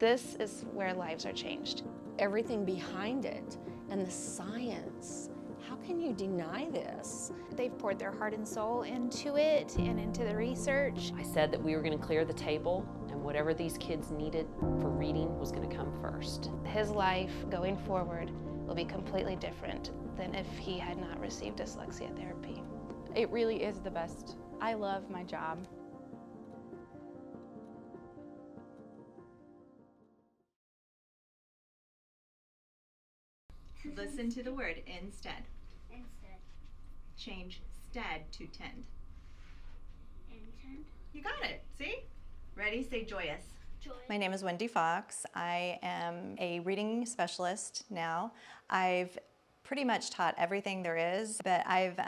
This is where lives are changed. Everything behind it and the science. How can you deny this? They've poured their heart and soul into it and into the research. I said that we were going to clear the table, and whatever these kids needed for reading was going to come first. His life going forward will be completely different than if he had not received dyslexia therapy. It really is the best. I love my job. Listen to the word instead. Instead. Change stead to tend. Intend. You got it. See? Ready? Say joyous. Joy. My name is Wendy Fox. I am a reading specialist now. I've pretty much taught everything there is, but I've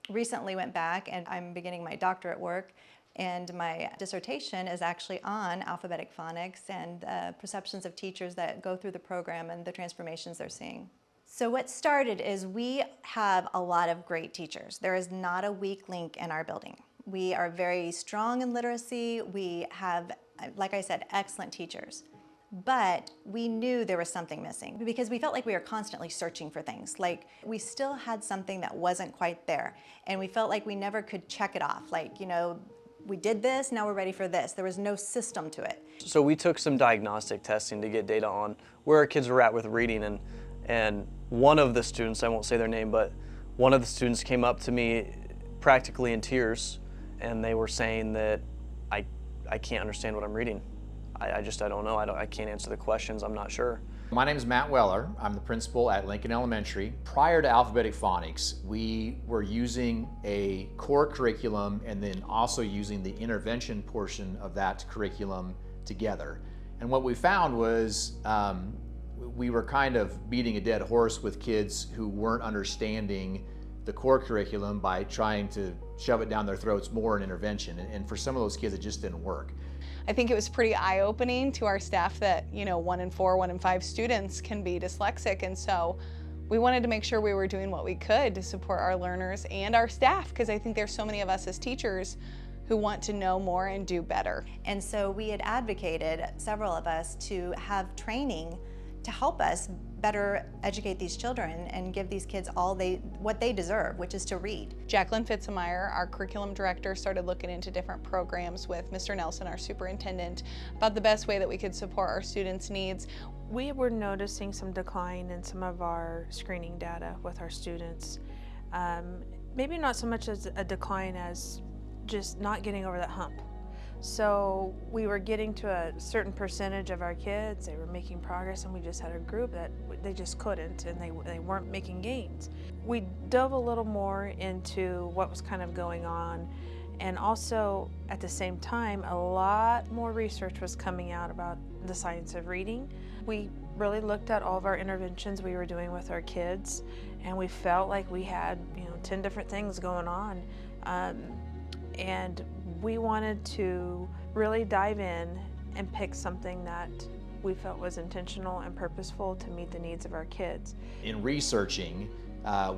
recently went back and I'm beginning my doctorate work, and my dissertation is actually on alphabetic phonics and perceptions of teachers that go through the program and the transformations they're seeing. So what started is we have a lot of great teachers. There is not a weak link in our building. We are very strong in literacy. We have, like I said, excellent teachers. But we knew there was something missing because we felt like we were constantly searching for things. Like we still had something that wasn't quite there. And we felt like we never could check it off. Like, you know, we did this, now we're ready for this. There was no system to it. So we took some diagnostic testing to get data on where our kids were at with reading, and one of the students, I won't say their name, but one of the students came up to me practically in tears, and they were saying that I can't understand what I'm reading. I don't know. I can't answer the questions. I'm not sure. My name is Matt Weller. I'm the principal at Lincoln Elementary. Prior to alphabetic phonics, we were using a core curriculum and then also using the intervention portion of that curriculum together. And what we found was we were kind of beating a dead horse with kids who weren't understanding the core curriculum by trying to shove it down their throats more in intervention. And for some of those kids, it just didn't work. I think it was pretty eye-opening to our staff that, you know, 1 in 4, 1 in 5 students can be dyslexic, and so we wanted to make sure we were doing what we could to support our learners and our staff, because I think there's so many of us as teachers who want to know more and do better. And so we had advocated, several of us, to have training to help us better educate these children and give these kids what they deserve, which is to read. Jacqueline Fitzemeyer, our curriculum director, started looking into different programs with Mr. Nelson, our superintendent, about the best way that we could support our students' needs. We were noticing some decline in some of our screening data with our students. Maybe not so much as a decline as just not getting over that hump. So we were getting to a certain percentage of our kids, they were making progress, and we just had a group that they just couldn't, and they weren't making gains. We dove a little more into what was kind of going on, and also at the same time a lot more research was coming out about the science of reading. We really looked at all of our interventions we were doing with our kids, and we felt like we had 10 different things going on, and we wanted to really dive in and pick something that we felt was intentional and purposeful to meet the needs of our kids. In researching,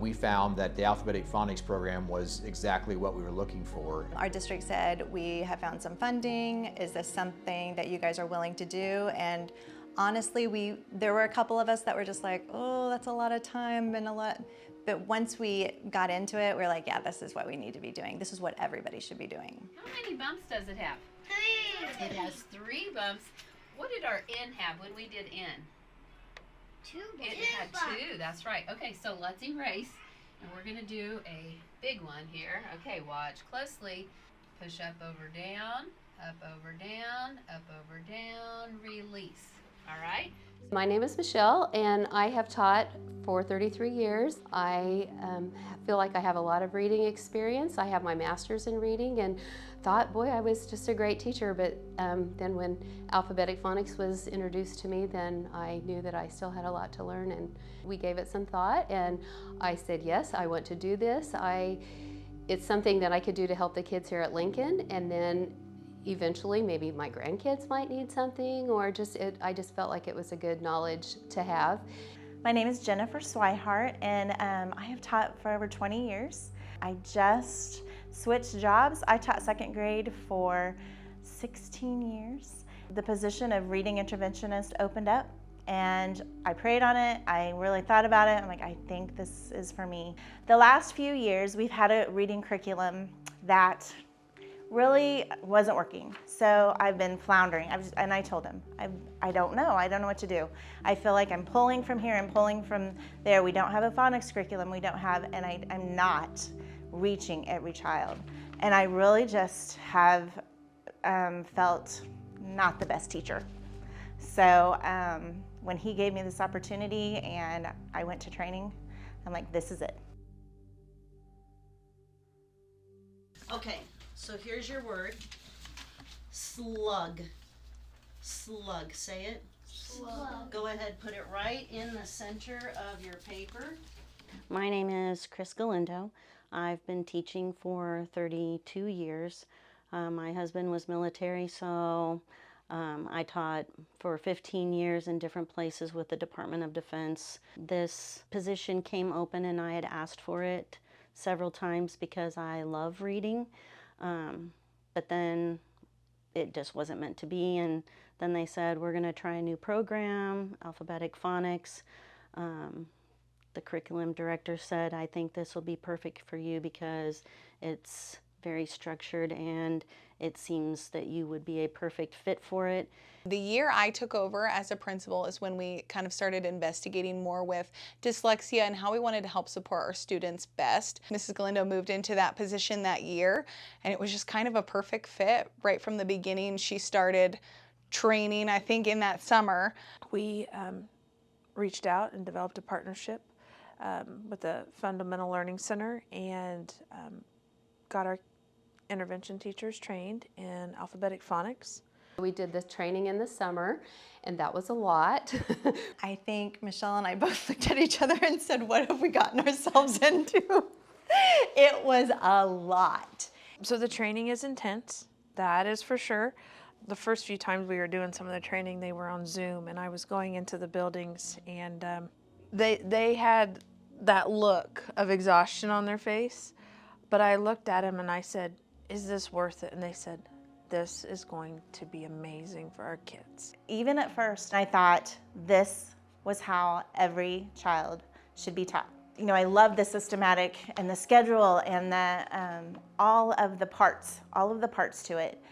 we found that the alphabetic phonics program was exactly what we were looking for. Our district said, we have found some funding. Is this something that you guys are willing to do? And honestly, there were a couple of us that were just like, oh, that's a lot of time and a lot. But once we got into it, we were like, yeah, this is what we need to be doing. This is what everybody should be doing. How many bumps does it have? 3. It has 3 bumps. What did our N have when we did N? 2 bumps. It had 2, that's right. Okay, so let's erase. And we're gonna do a big one here. Okay, watch closely. Push up, over, down, up, over, down, up, over, down, release. All right? My name is Michelle, and I have taught for 33 years. I feel like I have a lot of reading experience. I have my master's in reading and thought, boy, I was just a great teacher, but then when alphabetic phonics was introduced to me, then I knew that I still had a lot to learn, and we gave it some thought, and I said, yes, I want to do this. It's something that I could do to help the kids here at Lincoln, and then eventually maybe my grandkids might need something, or I just felt like it was a good knowledge to have. My name is Jennifer Swihart, and I have taught for over 20 years. I just switched jobs. I taught second grade for 16 years, The position of reading interventionist opened up, and I prayed on it. I really thought about it. I'm like, I think this is for me. The last few years, we've had a reading curriculum that really wasn't working. So I've been floundering. And I told him, I don't know. I don't know what to do. I feel like I'm pulling from here and pulling from there. We don't have a phonics curriculum. We don't have, and I'm not reaching every child. And I really just have felt not the best teacher. So when he gave me this opportunity and I went to training, I'm like, this is it. Okay, so here's your word. Slug. Slug, say it. Slug. Go ahead, put it right in the center of your paper. My name is Chris Galindo. I've been teaching for 32 years. My husband was military, so I taught for 15 years in different places with the Department of Defense. This position came open and I had asked for it several times because I love reading, but then it just wasn't meant to be, and then they said, we're going to try a new program, alphabetic phonics. The curriculum director said, I think this will be perfect for you because it's very structured and it seems that you would be a perfect fit for it. The year I took over as a principal is when we kind of started investigating more with dyslexia and how we wanted to help support our students best. Mrs. Galindo moved into that position that year, and it was just kind of a perfect fit right from the beginning. She started training, I think, in that summer. We reached out and developed a partnership with the Fundamental Learning Center and got our intervention teachers trained in alphabetic phonics. We did this training in the summer, and that was a lot. I think Michelle and I both looked at each other and said, what have we gotten ourselves into? It was a lot. So the training is intense, that is for sure. The first few times we were doing some of the training, they were on Zoom, and I was going into the buildings, and they had that look of exhaustion on their face. But I looked at them and I said, is this worth it? And they said, this is going to be amazing for our kids. Even at first, I thought this was how every child should be taught. You know, I love the systematic and the schedule and the all of the parts to it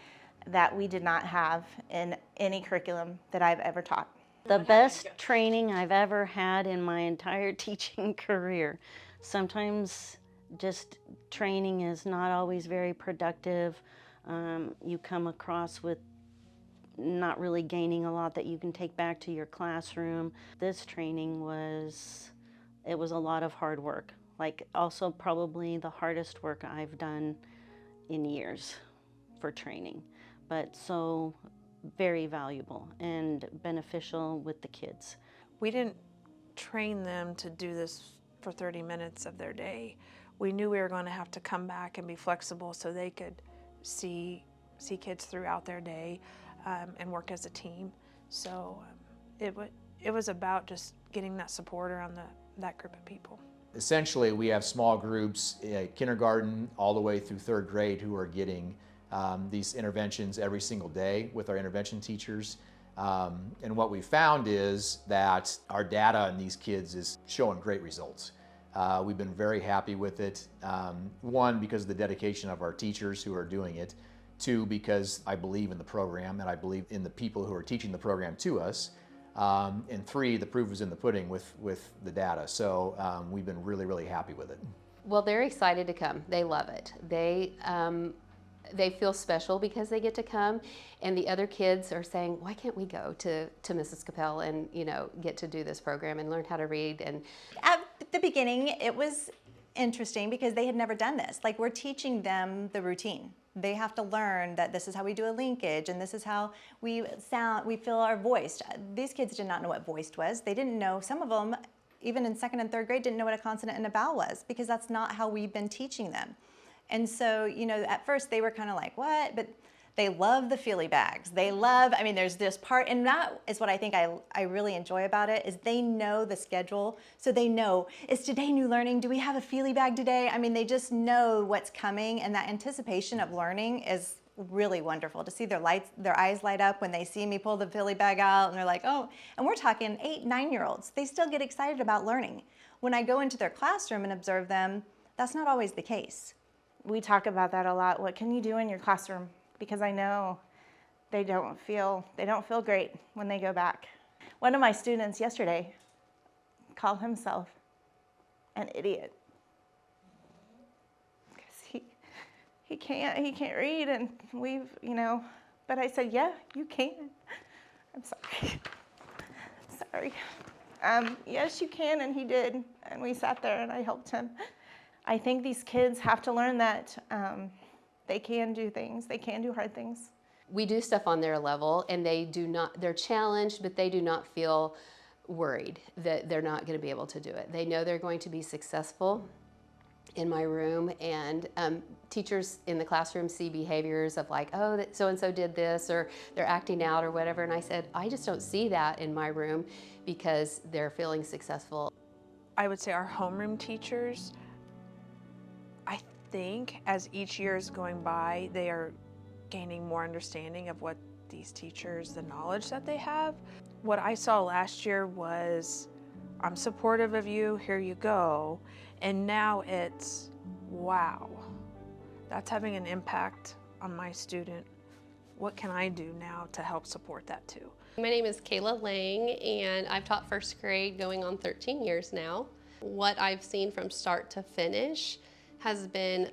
that we did not have in any curriculum that I've ever taught. The best training I've ever had in my entire teaching career. Sometimes just training is not always very productive. You come across with not really gaining a lot that you can take back to your classroom. This training was a lot of hard work. Like also probably the hardest work I've done in years for training, but so very valuable and beneficial with the kids. We didn't train them to do this for 30 minutes of their day. We knew we were going to have to come back and be flexible so they could see kids throughout their day and work as a team. So it was about just getting that support around that group of people. Essentially, we have small groups, kindergarten all the way through third grade, who are getting these interventions every single day with our intervention teachers. And what we found is that our data on these kids is showing great results. We've been very happy with it. One, because of the dedication of our teachers who are doing it. Two, because I believe in the program and I believe in the people who are teaching the program to us. And three, the proof is in the pudding with the data. So we've been really, really happy with it. Well, they're excited to come. They love it. They feel special because they get to come, and the other kids are saying, why can't we go to Mrs. Capel and get to do this program and learn how to read? And at the beginning, it was interesting because they had never done this. Like, we're teaching them the routine. They have to learn that this is how we do a linkage and this is how we feel our voice. These kids did not know what voiced was. They didn't know, some of them, even in second and third grade, didn't know what a consonant and a vowel was because that's not how we've been teaching them. And so, at first they were kind of like, what? But They love the feely bags. They love, I mean, there's this part, and that is what I think I really enjoy about it, is they know the schedule. So they know, is today new learning? Do we have a feely bag today? I mean, they just know what's coming, and that anticipation of learning is really wonderful to see their eyes light up when they see me pull the feely bag out, and they're like, oh, and we're talking 8, 9-year-olds. They still get excited about learning. When I go into their classroom and observe them, that's not always the case. We talk about that a lot. What can you do in your classroom? Because I know they don't feel great when they go back. One of my students yesterday called himself an idiot because he can't read, and but I said, yeah, you can. I'm sorry. Sorry. Yes, you can, and he did, and we sat there and I helped him. I think these kids have to learn that they can do things, they can do hard things. We do stuff on their level, and they're challenged, but they do not feel worried that they're not going to be able to do it. They know they're going to be successful in my room, and teachers in the classroom see behaviors of like, oh, that so-and-so did this, or they're acting out or whatever, and I said, I just don't see that in my room because they're feeling successful. I would say our homeroom teachers, I think as each year is going by, they are gaining more understanding of what these teachers, the knowledge that they have. What I saw last year was, I'm supportive of you, here you go. And now it's, wow, that's having an impact on my student. What can I do now to help support that too? My name is Kayla Lang, and I've taught first grade going on 13 years now. What I've seen from start to finish has been,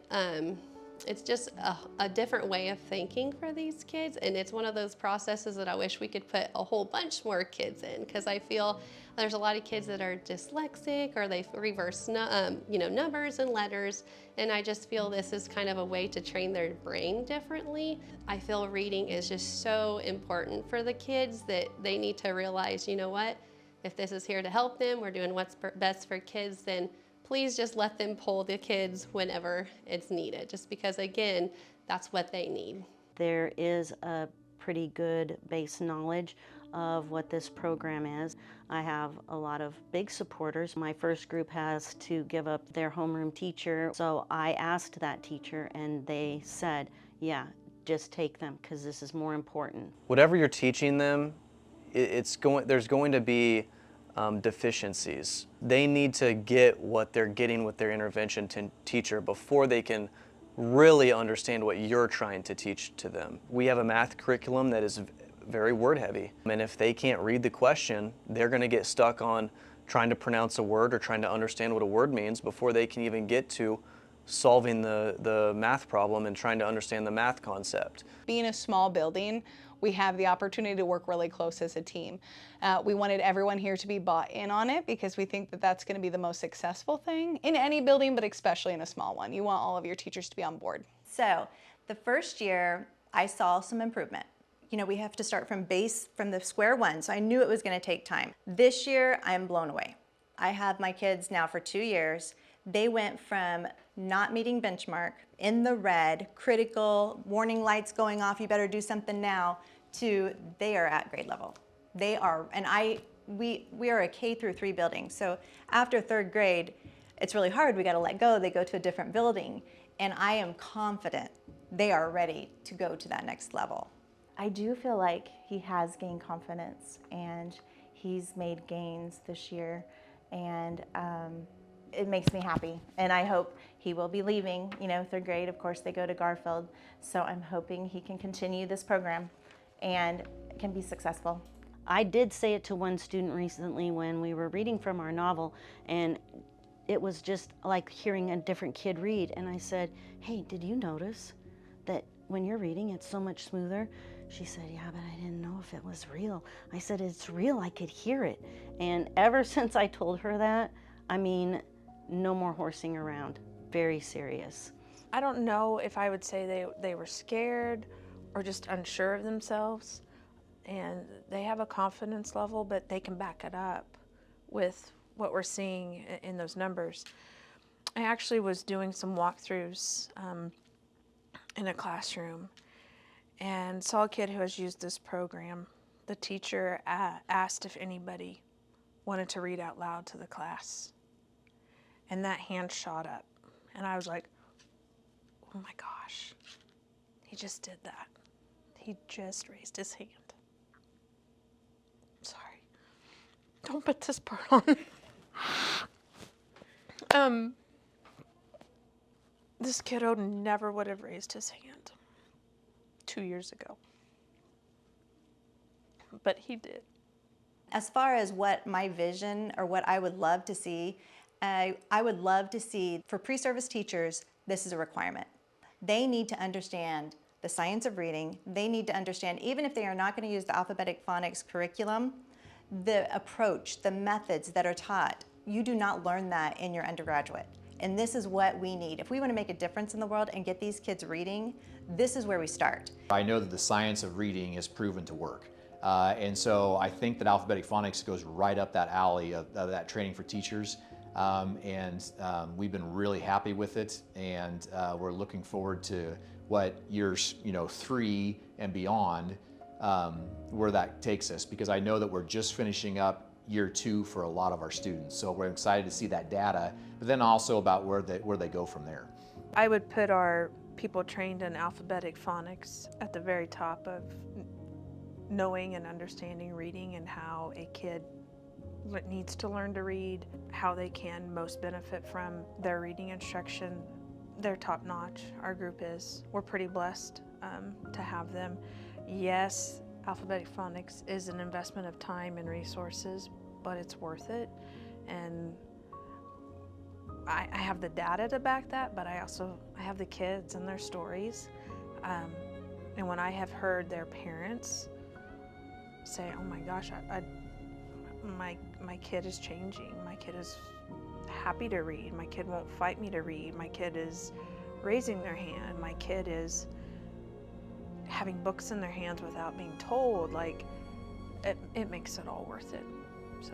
it's just a different way of thinking for these kids, and it's one of those processes that I wish we could put a whole bunch more kids in, because I feel there's a lot of kids that are dyslexic, or they reverse numbers and letters, and I just feel this is kind of a way to train their brain differently. I feel reading is just so important for the kids that they need to realize, you know what, if this is here to help them, we're doing what's best for kids, then please just let them pull the kids whenever it's needed, just because, again, that's what they need. There is a pretty good base knowledge of what this program is. I have a lot of big supporters. My first group has to give up their homeroom teacher, so I asked that teacher, and they said, yeah, just take them, because this is more important. Whatever you're teaching them, there's going to be deficiencies. They need to get what they're getting with their intervention teacher before they can really understand what you're trying to teach to them. We have a math curriculum that is very word heavy, and if they can't read the question, they're going to get stuck on trying to pronounce a word or trying to understand what a word means before they can even get to solving the math problem and trying to understand the math concept. Being a small building, we have the opportunity to work really close as a team. We wanted everyone here to be bought in on it because we think that that's going to be the most successful thing in any building, but especially in a small one. You want all of your teachers to be on board. So the first year, I saw some improvement. You know, we have to start from the square one, so I knew it was going to take time. This year, I'm blown away. I have my kids now for 2 years. They went from not meeting benchmark, in the red, critical, warning lights going off, you better do something now, to they are at grade level. They are, and we are a K through 3 building, so after 3rd grade, it's really hard, we gotta let go, they go to a different building, and I am confident they are ready to go to that next level. I do feel like he has gained confidence, and he's made gains this year, and it makes me happy, and I hope he will be leaving, 3rd grade. Of course, they go to Garfield, so I'm hoping he can continue this program and can be successful. I did say it to one student recently when we were reading from our novel, and it was just like hearing a different kid read, and I said, hey, did you notice that when you're reading, it's so much smoother? She said, yeah, but I didn't know if it was real. I said, it's real, I could hear it. And ever since I told her that, I mean, no more horsing around, very serious. I don't know if I would say they were scared or just unsure of themselves, and they have a confidence level, but they can back it up with what we're seeing in those numbers. I actually was doing some walkthroughs in a classroom, and saw a kid who has used this program. The teacher asked if anybody wanted to read out loud to the class. And that hand shot up. And I was like, oh my gosh, he just did that. He just raised his hand. Sorry. Don't put this part on. This kiddo never would have raised his hand 2 years ago. But he did. As far as what my vision or what I would love to see, I would love to see for pre-service teachers, this is a requirement. They need to understand the science of reading. They need to understand, even if they are not going to use the alphabetic phonics curriculum, the approach, the methods that are taught. You do not learn that in your undergraduate. And this is what we need. If we want to make a difference in the world and get these kids reading, this is where we start. I know that the science of reading is proven to work. And so I think that alphabetic phonics goes right up that alley of that training for teachers. We've been really happy with it, and we're looking forward to what years 3 and beyond, where that takes us, because I know that we're just finishing up year 2 for a lot of our students. So we're excited to see that data, but then also about where they go from there. I would put our people trained in alphabetic phonics at the very top of knowing and understanding reading and how a kid needs to learn to read, how they can most benefit from their reading instruction. They're top notch, our group is. We're pretty blessed to have them. Yes, alphabetic phonics is an investment of time and resources, but it's worth it. And I have the data to back that, but I have the kids and their stories. And when I have heard their parents say, oh my gosh, my kid is changing, my kid is happy to read, my kid won't fight me to read, my kid is raising their hand, my kid is having books in their hands without being told, like, it makes it all worth it. So,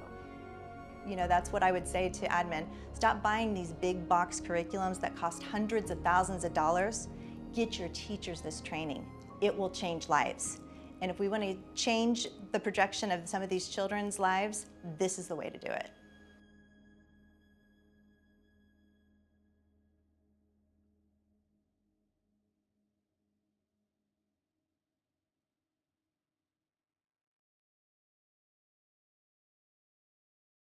that's what I would say to admin. Stop buying these big box curriculums that cost hundreds of thousands of dollars. Get your teachers this training. It will change lives. And if we want to change the projection of some of these children's lives, this is the way to do it.